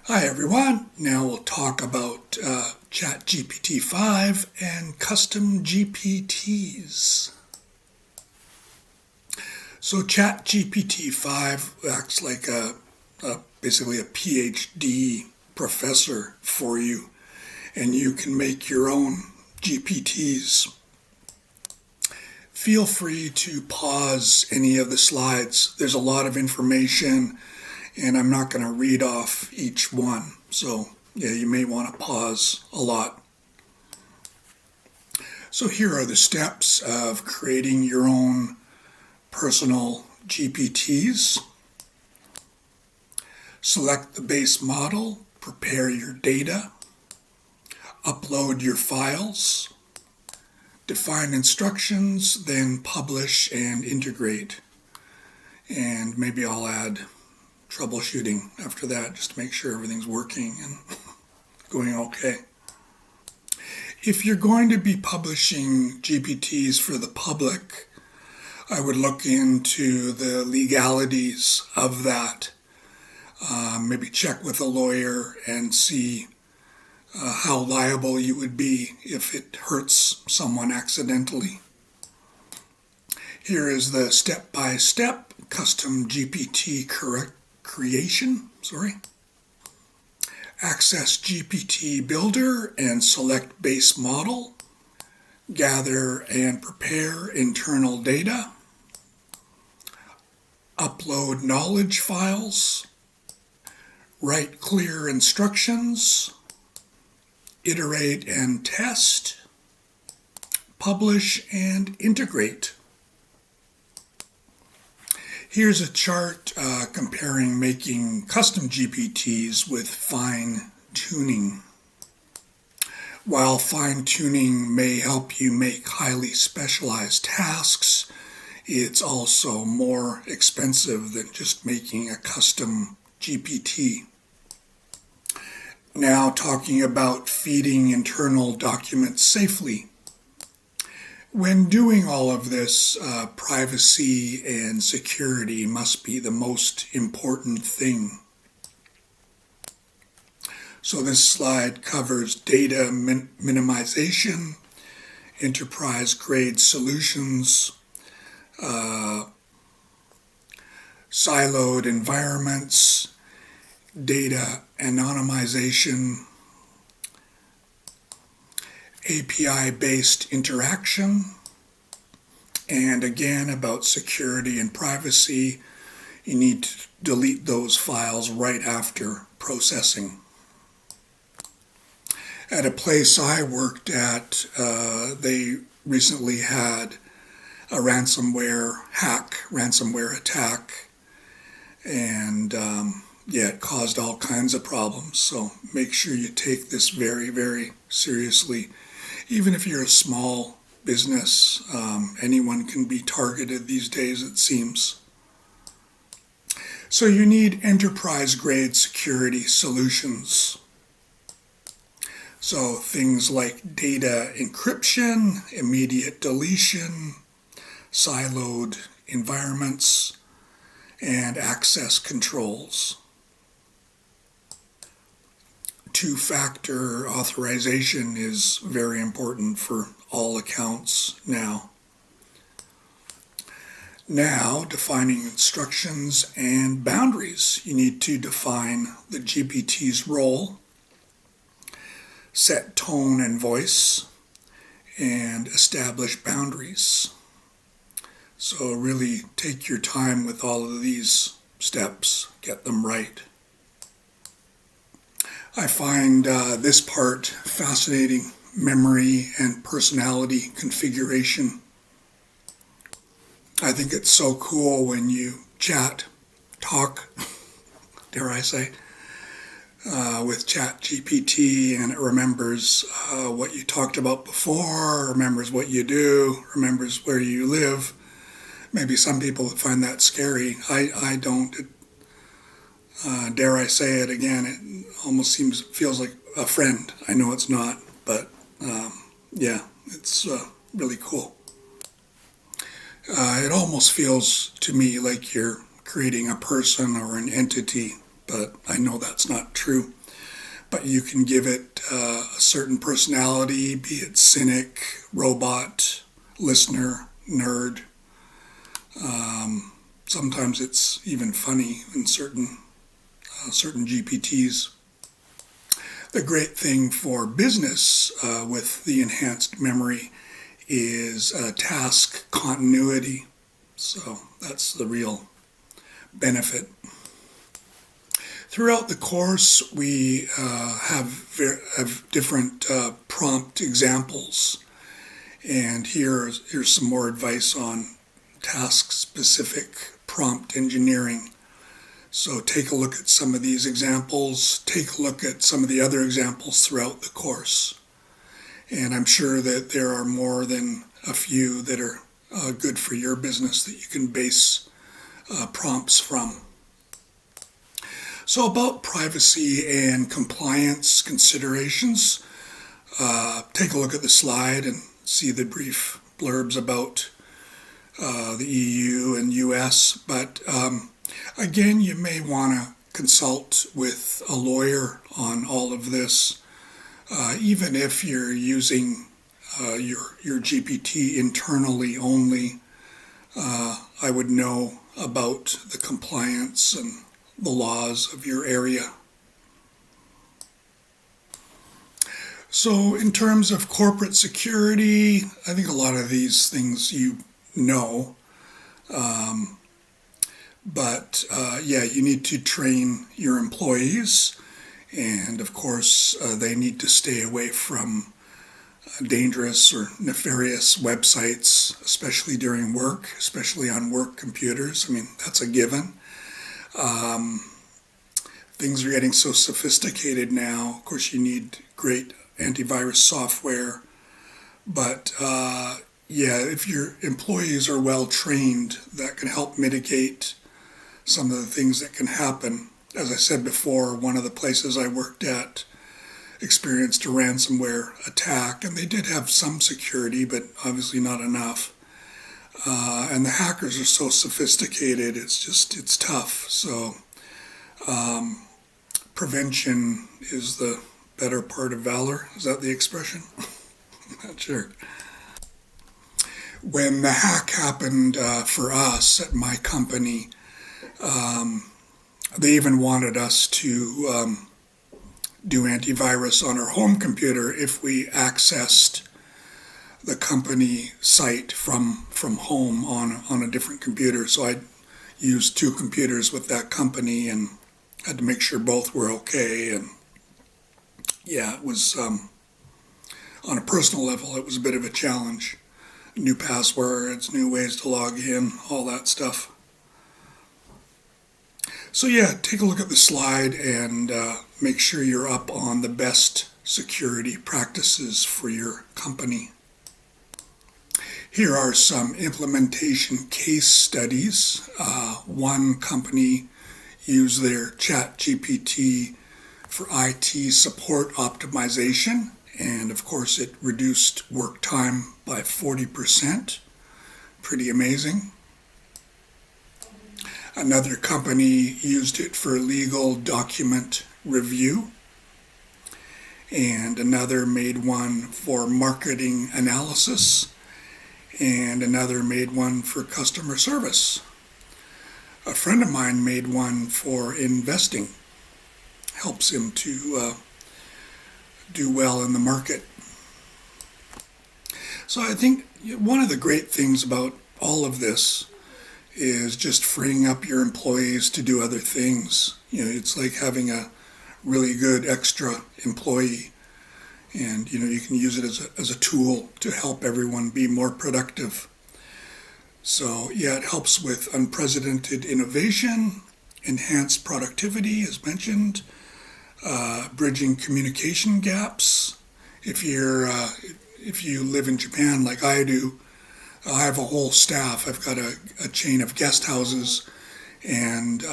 Hi everyone. Now we'll talk about ChatGPT 5 and custom GPTs. So ChatGPT 5 acts like basically a PhD professor for you, and you can make your own GPTs. Feel free to pause any of the slides. There's a lot of information, and I'm not going to read off each one. So, yeah, you may want to pause a lot. So here are the steps of creating your own personal GPTs. Select the base model, prepare your data, upload your files, define instructions, then publish and integrate. And maybe I'll add troubleshooting after that just to make sure everything's working and going okay. If you're going to be publishing GPTs for the public, I would look into the legalities of that. Maybe check with a lawyer and see how liable you would be if it hurts someone accidentally. Here is the step-by-step custom GPT creation. Access GPT Builder and select base model. Gather and prepare internal data. Upload knowledge files. Write clear instructions. Iterate and test. Publish and integrate. Here's a chart comparing making custom GPTs with fine-tuning. While fine-tuning may help you make highly specialized tasks, it's also more expensive than just making a custom GPT. Now talking about feeding internal documents safely. When doing all of this, privacy and security must be the most important thing. So this slide covers data minimization, enterprise-grade solutions, siloed environments, data anonymization, API-based interaction, and again about security and privacy. You need to delete those files right after processing. At a place I worked at, they recently had a ransomware attack, and it caused all kinds of problems. So make sure you take this very, very seriously. Even if you're a small business, anyone can be targeted these days, it seems. So you need enterprise-grade security solutions. So things like data encryption, immediate deletion, siloed environments, and access controls. Two-factor authorization is very important for all accounts now. Now, defining instructions and boundaries. You need to define the GPT's role, set tone and voice, and establish boundaries. So really take your time with all of these steps, get them right. I find this part fascinating, memory and personality configuration. I think it's so cool when you talk, dare I say, with ChatGPT, and it remembers what you talked about before, remembers what you do, remembers where you live. Maybe some people would find that scary. I don't. Dare I say it again, it almost feels like a friend. I know it's not, but it's really cool. It almost feels to me like you're creating a person or an entity but I know that's not true. But you can give it a certain personality, be it cynic, robot, listener, nerd. Sometimes it's even funny in certain GPTs. The great thing for business with the enhanced memory is task continuity. So that's the real benefit. Throughout the course, we have different prompt examples. And here's some more advice on task-specific prompt engineering. So take a look at some of these examples. Take a look at some of the other examples throughout the course. And I'm sure that there are more than a few that are good for your business that you can base prompts from. So about privacy and compliance considerations, take a look at the slide and see the brief blurbs about the EU and US. But again, you may want to consult with a lawyer on all of this, even if you're using your GPT internally only. I would know about the compliance and the laws of your area. So in terms of corporate security, I think a lot of these things you know. But you need to train your employees. And of course, they need to stay away from dangerous or nefarious websites, especially during work, especially on work computers. I mean, that's a given. Things are getting so sophisticated now. Of course, you need great antivirus software. But if your employees are well trained, that can help mitigate some of the things that can happen. As I said before, one of the places I worked at experienced a ransomware attack, and they did have some security, but obviously not enough. And the hackers are so sophisticated, it's tough. So prevention is the better part of valor. Is that the expression? Not sure. When the hack happened for us at my company, they even wanted us to do antivirus on our home computer if we accessed the company site from home on a different computer. So I used two computers with that company and had to make sure both were okay. And yeah, it was on a personal level, it was a bit of a challenge. New passwords, new ways to log in, all that stuff. So yeah, take a look at the slide and make sure you're up on the best security practices for your company. Here are some implementation case studies. One company used their ChatGPT for IT support optimization, and of course it reduced work time by 40%. Pretty amazing. Another company used it for legal document review, and another made one for marketing analysis, and another made one for customer service. A friend of mine made one for investing. Helps him to do well in the market. So I think one of the great things about all of this is just freeing up your employees to do other things. You know, it's like having a really good extra employee, and you can use it as a tool to help everyone be more productive. So yeah, it helps with unprecedented innovation, enhanced productivity, as mentioned, bridging communication gaps. If you live in Japan like I do, I have a whole staff. I've got a chain of guest houses, and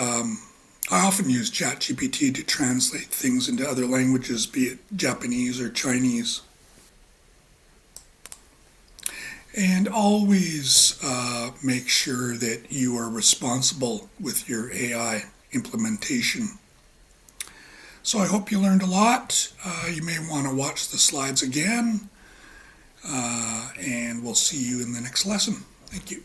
I often use ChatGPT to translate things into other languages, be it Japanese or Chinese. And always make sure that you are responsible with your AI implementation. So I hope you learned a lot. You may want to watch the slides again, and we'll see you in the next lesson. Thank you.